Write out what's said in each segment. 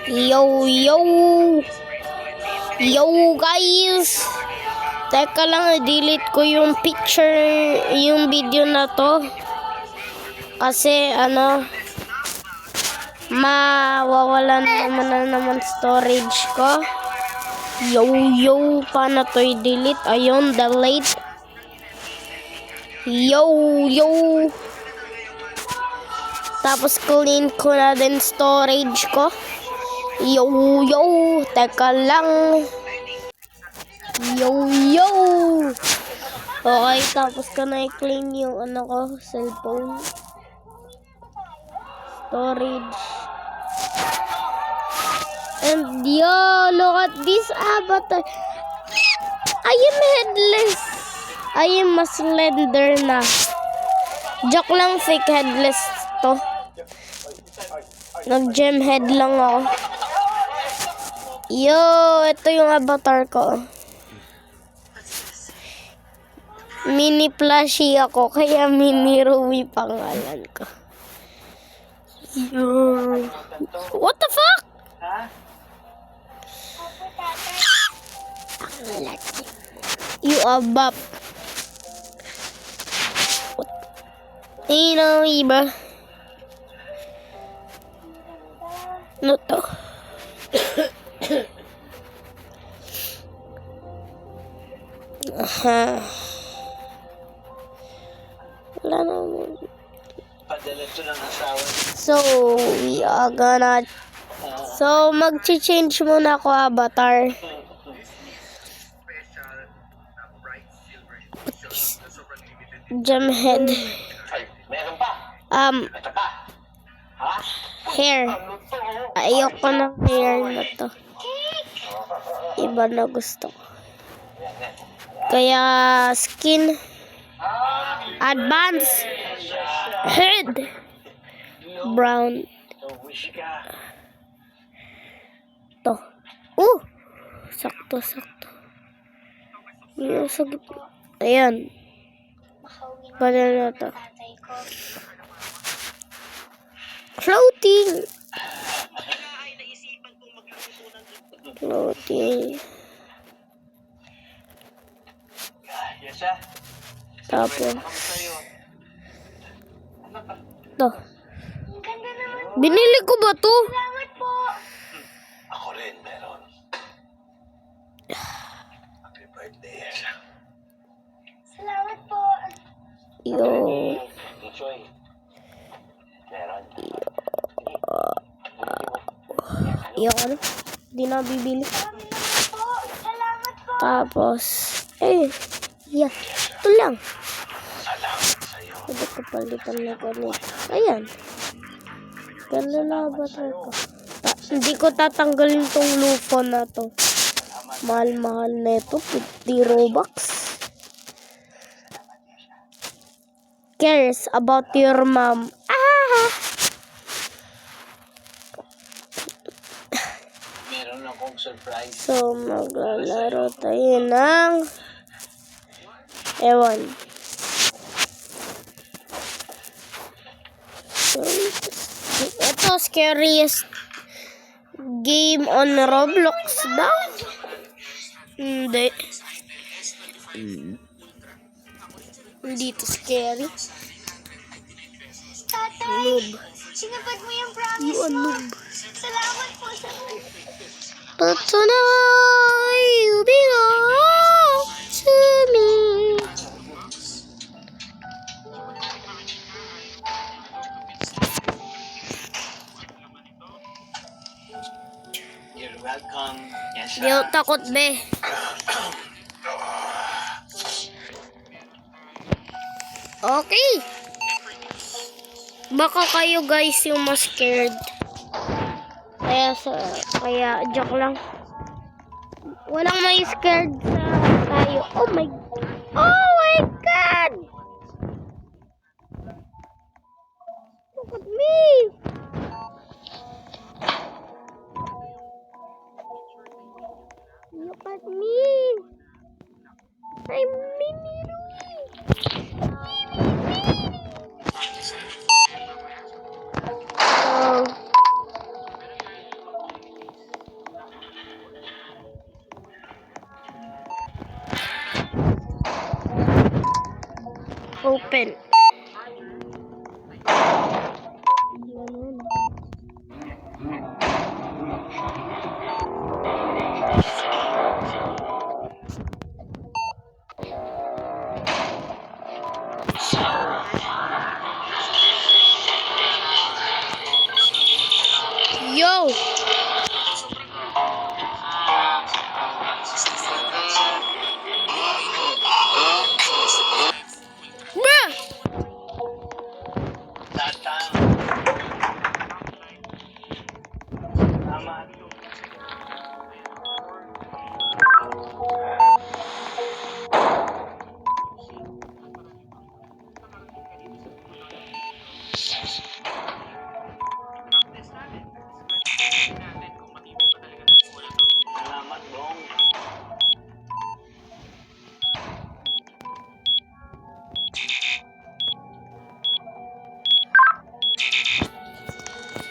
Yo, yo! Yo, guys! Teka lang, i-delete ko yung picture, yung video na to. Kasi, mawawalan naman storage ko. Yo, yo! Paano to i-delete? Ayun, delete. Yo, yo! Tapos, clean ko na din storage ko. Yo, yo! Teka lang. Yo, yo! Okay, tapos ko na i-clean yung cellphone. Storage. And yo, look at this avatar. I am headless. I am mas slender na. Joke lang, fake headless to. Nag-gem head lang ako. Yo, ito yung avatar ko. Mini plushie ako, kaya Mini Rui pangalan ko. Yo. What the fuck? You are bop. Iba. No to. Wala na mo. So, we are gonna... So, mag-change muna ako avatar. Gem head. Hair. Ayoko ng hair na to. Iba na gusto ko. Kaya skin. Advance. Head. Brown. To. Sakto. Yung sa gitna. Ayan. Pwede na to. Floating. Tapos to. Binili ko ba to? Salamat po. Ako rin meron. Happy birthday. Salamat po. Yo. Meron. Yun. Di na bibili. Salamat po. Tapos, yeah. Ito lang. Salamat sa'yo. Pwede ko palitan na ganito. Ayan. Gano'n na ba ito? Hindi ko tatanggalin tong lupo na to. Mahal-mahal na ito. 50 Robux. Cares about your mom. Meron akong surprise. So, maglalaro tayo ng... Ewan. So, ito, scariest game on Roblox daw? Hindi. Hindi to scary. Tatay, Noob. sinapad mo yung promise You are mo. noob. Salamat po sa... But tonight you belong to me. You're welcome. Yes, Di ako takot, be. Okay. Baka kayo guys yung mas scared. Kaya joke lang. Walang may scared sa tayo. Oh my God! Look at me! Look at me! I'm Mini Rui! Open. Yo! Bruh! Tatang. Tama. Salamat, Dong.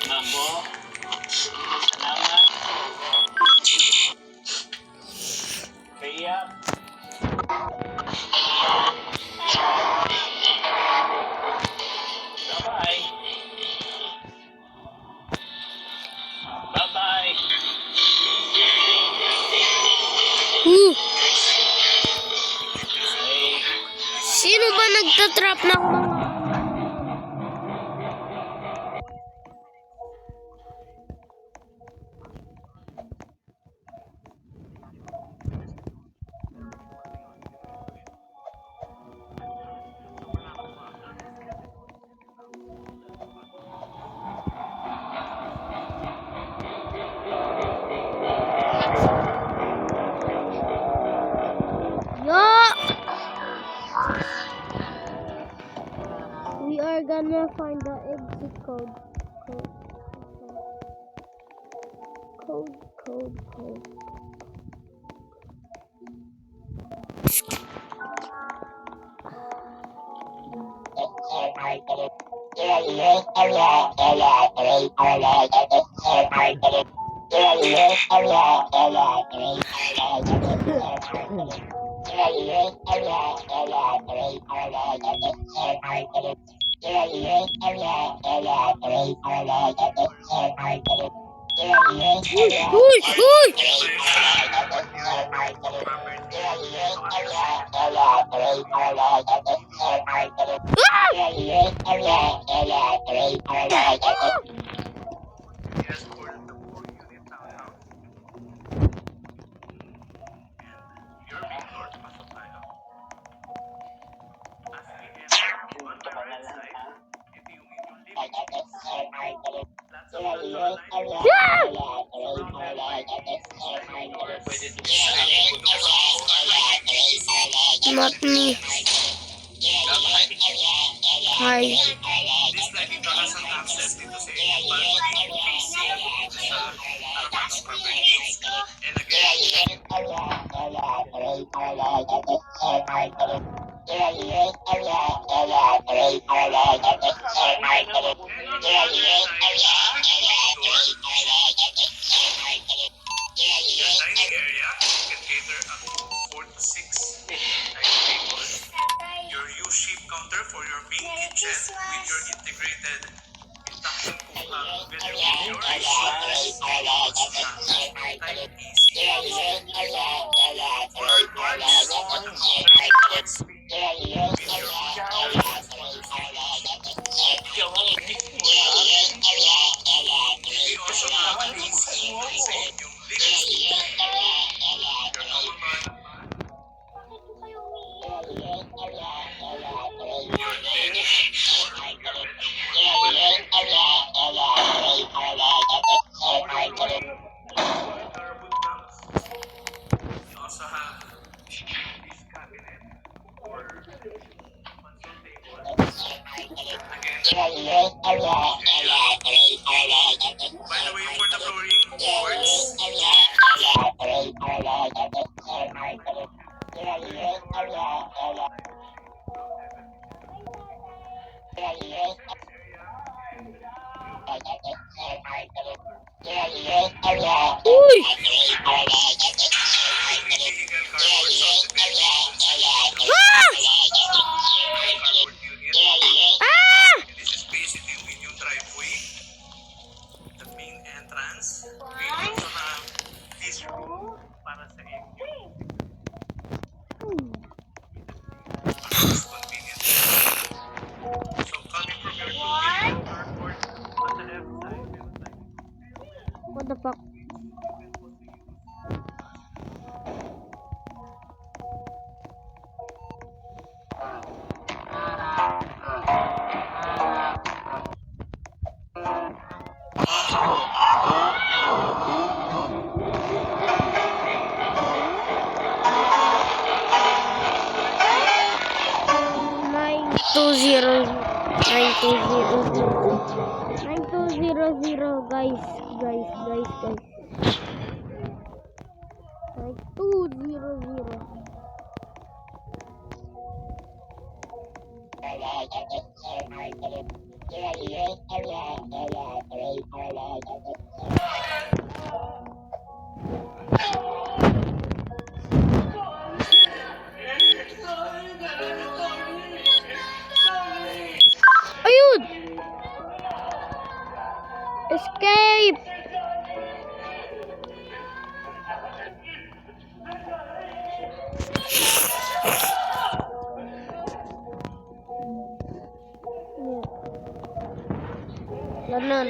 Mambo. Salamat. Kaya. Bye-bye. Bye-bye. Hmm. Hey. Sino ba nagtatrap ng mga... Yo! We are gonna find the exit code. Code. Uy! Punta ka na lang, ha? Not me. Hi. Your dining area can cater up to 4 to 6 tables. Your U-shaped counter for your main kitchen with your integrated induction cooker together with your type AC. For our doors, for the counter space with your we also have an AC sa inyong living room. Your common your desk or your bedroom. Durable lamps. You also have this cabinet or console table. Again, by the way, for the flooring, boards, Uy! illegal cardboard substitution. Ah! Cardboard entrance. We also have this room para sa inyo. Most convenient. So coming from your convenient airport on the left side, meron tayo. What the fuck? Nine two zero zero guys. 9200. Ayun! Escape! Ganun.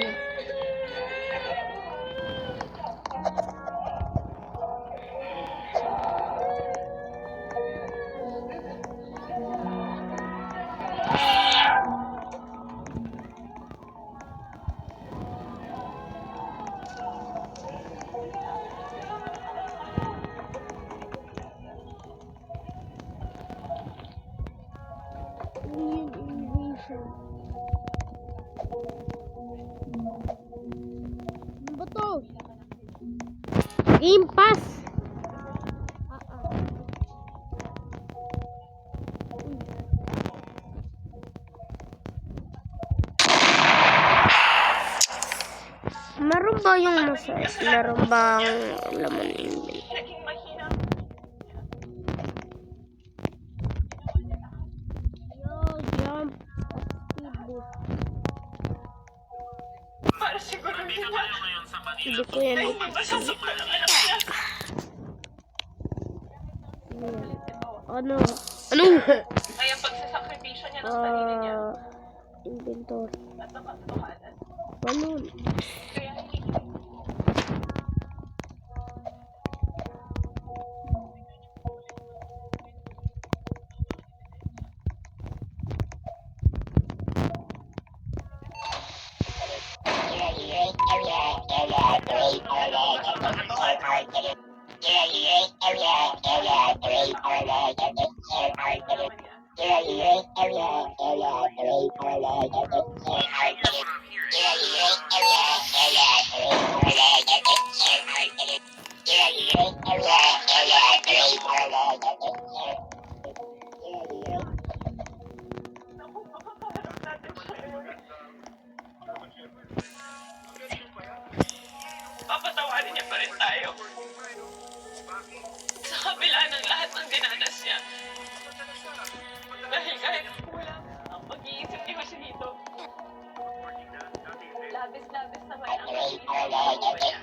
Ano ba to? Game Pass! Meron ba yung masaya? Meron bang laman yung Yo, jump. Nandito tayo ngayon sa Manila. Hindi ko yan. Ano? Ano? Ay, ang pagsasakripisyo niya ng sarili niya. Inventory. At nakatotohanan. Balloon. Kaya papatawarin niya pa rin tayo. Sa kabila ng lahat ng dinanas niya. Dahil kahit kulang ang pag-iisip ni Joselito. Labis-labis naman ang pag-iisip niya.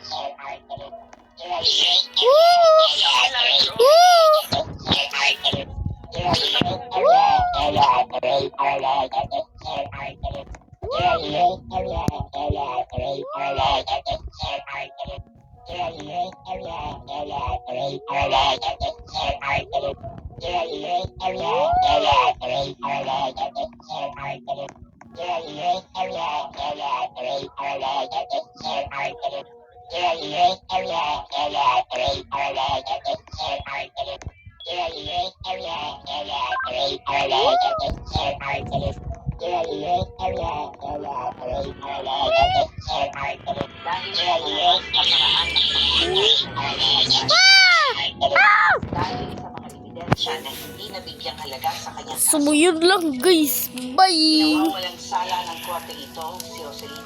Dahil sa mga ebidensya na hindi nabigyang halaga sa kanyang kaso, So, yun lang guys. Bye! nawawalang sala ng korte ito si Joselito